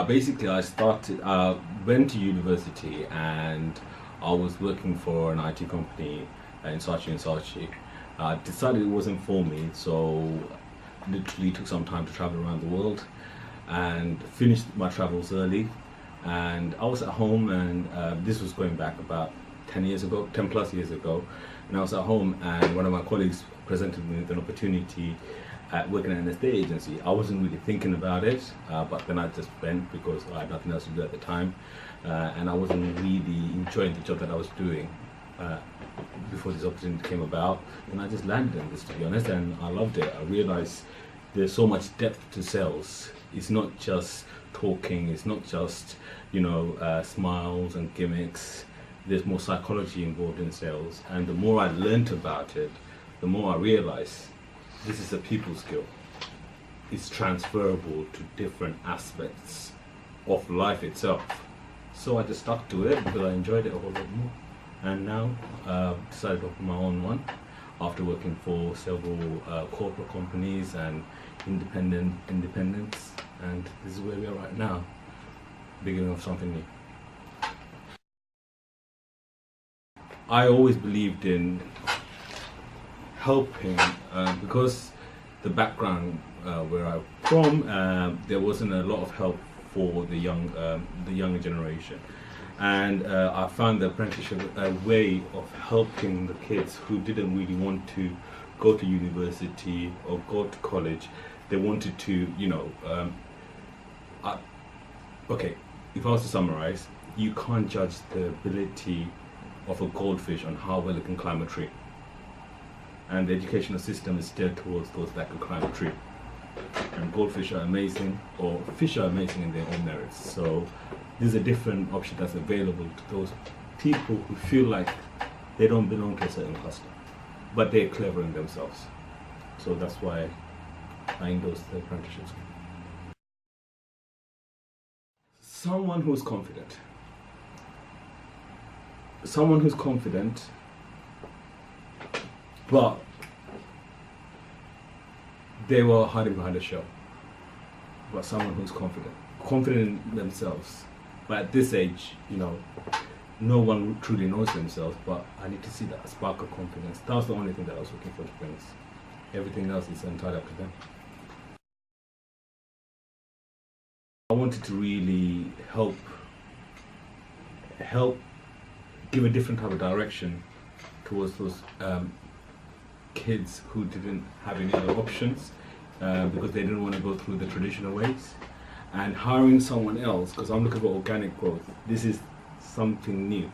I went to university and I was working for an IT company in Saatchi. I decided it wasn't for me, so literally took some time to travel around the world and finished my travels early. And I was at home, and this was going back about 10 plus years ago. And I was at home, and one of my colleagues presented me with an opportunity at working at an estate agency. I wasn't really thinking about it, but then I just went because I had nothing else to do at the time, and I wasn't really enjoying the job that I was doing before this opportunity came about. And I just landed in this, to be honest, and I loved it. I realized there's so much depth to sales. It's not just talking, it's not just, smiles and gimmicks. There's more psychology involved in sales, and the more I learnt about it, the more I realized this is a people skill. It's transferable to different aspects of life itself. So I just stuck to it because I enjoyed it a whole lot more. And now decided to open my own one after working for several corporate companies and independents. And this is where we are right now, beginning of something new. I always believed in helping because the background where I'm from, there wasn't a lot of help for the younger generation, and I found the apprenticeship a way of helping the kids who didn't really want to go to university or go to college. They wanted to, okay, if I was to summarize, you can't judge the ability of a goldfish on how well it can climb a tree. And the educational system is steered towards those that can climb a tree. And goldfish are amazing, or fish are amazing in their own merits. So there's a different option that's available to those people who feel like they don't belong to a certain cluster, but they're clever in themselves. So that's why I endorse the apprenticeships. Someone who's confident. Someone who's confident, but they were hiding behind a shell. But someone who's confident in themselves. But at this age, no one truly knows themselves, but I need to see that spark of confidence. That was the only thing that I was looking for to bring. Everything else is entirely up to them. I wanted to really help give a different type of direction towards those kids who didn't have any other options because they didn't want to go through the traditional ways, and hiring someone else, because I'm looking for organic growth. This is something new.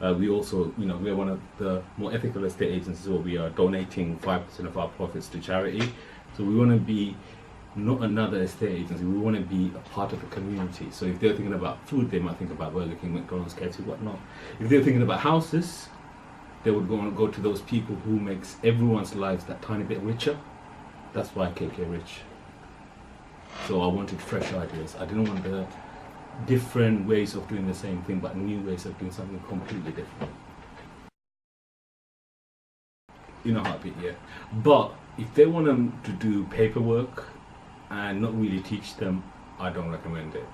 We also, we're one of the more ethical estate agencies where we are donating 5% of our profits to charity. So we want to be not another estate agency, we want to be a part of the community. So if they're thinking about food, they might think about Burger King, McDonald's, KFC, whatnot. If they're thinking about houses, they would go to those people who makes everyone's lives that tiny bit richer. That's why KK Rich. So I wanted fresh ideas. I didn't want the different ways of doing the same thing, but new ways of doing something completely different. Heartbeat, yeah. But if they want them to do paperwork and not really teach them, I don't recommend it.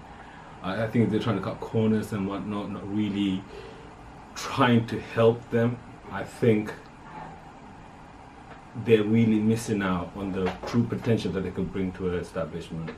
I think they're trying to cut corners and whatnot, not really trying to help them. I think they're really missing out on the true potential that they could bring to an establishment.